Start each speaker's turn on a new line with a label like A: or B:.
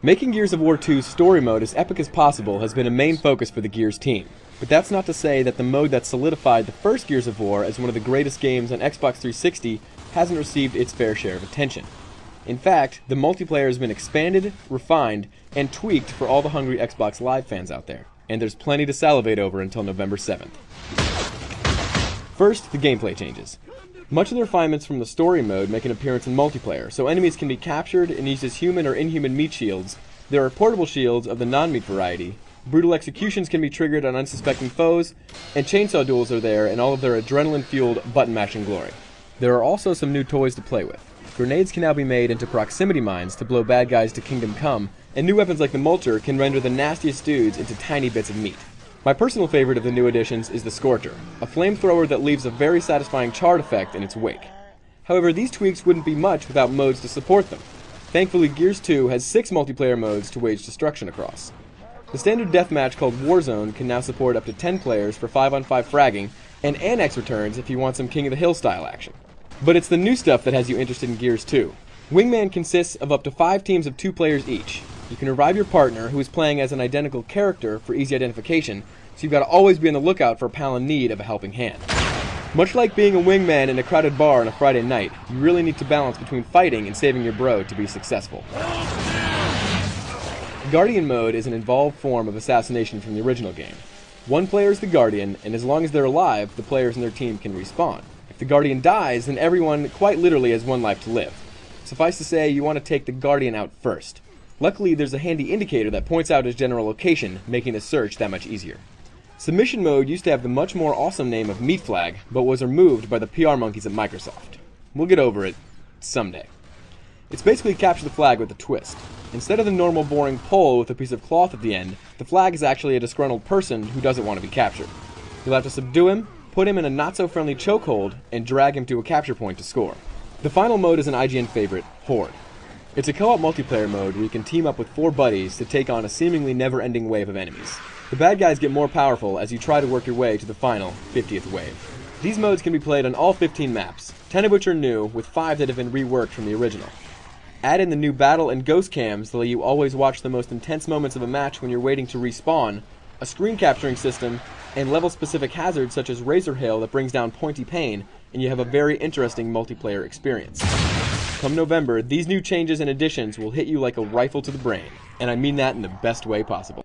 A: Making Gears of War 2's story mode as epic as possible has been a main focus for the Gears team. But that's not to say that the mode that solidified the first Gears of War as one of the greatest games on Xbox 360 hasn't received its fair share of attention. In fact, the multiplayer has been expanded, refined, and tweaked for all the hungry Xbox Live fans out there. And there's plenty to salivate over until November 7th. First, the gameplay changes. Much of the refinements from the story mode make an appearance in multiplayer, so enemies can be captured and used as human or inhuman meat shields. There are portable shields of the non-meat variety, brutal executions can be triggered on unsuspecting foes, and chainsaw duels are there in all of their adrenaline-fueled button-mashing glory. There are also some new toys to play with. Grenades can now be made into proximity mines to blow bad guys to Kingdom Come, and new weapons like the Mulcher can render the nastiest dudes into tiny bits of meat. My personal favorite of the new additions is the Scorcher, a flamethrower that leaves a very satisfying charred effect in its wake. However, these tweaks wouldn't be much without modes to support them. Thankfully, Gears 2 has 6 multiplayer modes to wage destruction across. The standard deathmatch called Warzone can now support up to 10 players for 5-on-5 fragging, and Annex returns if you want some King of the Hill style action. But it's the new stuff that has you interested in Gears 2. Wingman consists of up to 5 teams of 2 players each. You can revive your partner, who is playing as an identical character for easy identification, so you've got to always be on the lookout for a pal in need of a helping hand. Much like being a wingman in a crowded bar on a Friday night, you really need to balance between fighting and saving your bro to be successful. Guardian mode is an involved form of assassination from the original game. One player is the Guardian, and as long as they're alive, the players in their team can respawn. If the Guardian dies, then everyone quite literally has one life to live. Suffice to say, you want to take the Guardian out first. Luckily, there's a handy indicator that points out his general location, making the search that much easier. Submission mode used to have the much more awesome name of Meat Flag, but was removed by the PR monkeys at Microsoft. We'll get over it someday. It's basically capture the flag with a twist. Instead of the normal boring pole with a piece of cloth at the end, the flag is actually a disgruntled person who doesn't want to be captured. You'll have to subdue him, put him in a not-so-friendly chokehold, and drag him to a capture point to score. The final mode is an IGN favorite, Horde. It's a co-op multiplayer mode where you can team up with 4 buddies to take on a seemingly never-ending wave of enemies. The bad guys get more powerful as you try to work your way to the final, 50th wave. These modes can be played on all 15 maps, 10 of which are new, with 5 that have been reworked from the original. Add in the new battle and ghost cams that let you always watch the most intense moments of a match when you're waiting to respawn, a screen capturing system, and level-specific hazards such as Razor Hail that brings down Pointy Pain, and you have a very interesting multiplayer experience. Come November, these new changes and additions will hit you like a rifle to the brain, and I mean that in the best way possible.